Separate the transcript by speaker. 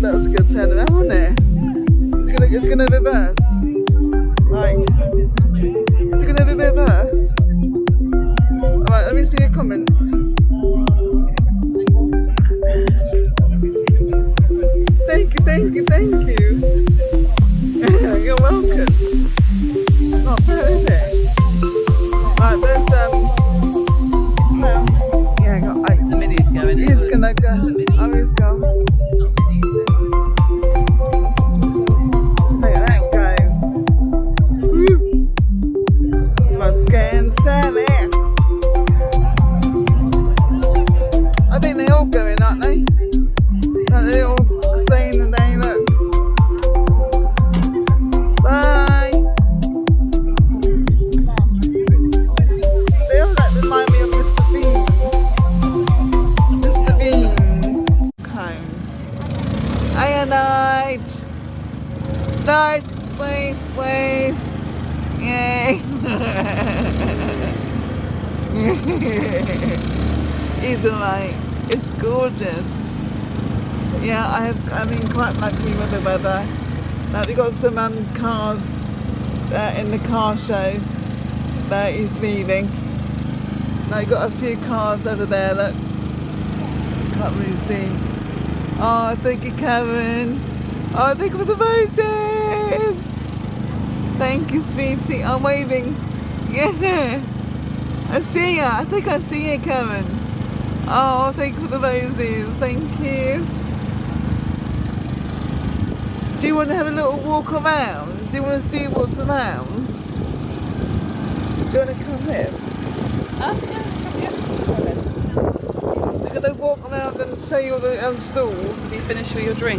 Speaker 1: that was a good turn around, wasn't it? It's gonna reverse. Like, it's gonna reverse. Alright, let me see your comments. Thank you. You're welcome. Not bad, is it? Right, there's well, yeah,
Speaker 2: the mini's going.
Speaker 1: he's gonna go. Oh, he's go. Look at that go. Woo. Muscan Sammy. I think they all going, aren't they? Aren't they all staying the day? Look. Bye. They all like remind me of Mr. Bean. Mr. Bean. Comb. Hiya, Night. Night, wave. Yay. He's alright. It's gorgeous. Yeah, I've been quite lucky with the weather. Like, we got some cars in the car show that he's leaving. Now, got a few cars over there, look. Can't really see. Oh, thank you, Karen. Oh, thank you for the roses. Thank you, sweetie. I'm waving. Yeah. I see ya. I think I see you, Karen. Oh, thank you for the roses. Thank you. Do you want to have a little walk around? Do you want to see what's around? Do you want to come here? We're going to walk around and show you all the stalls.
Speaker 2: You finished with your drink?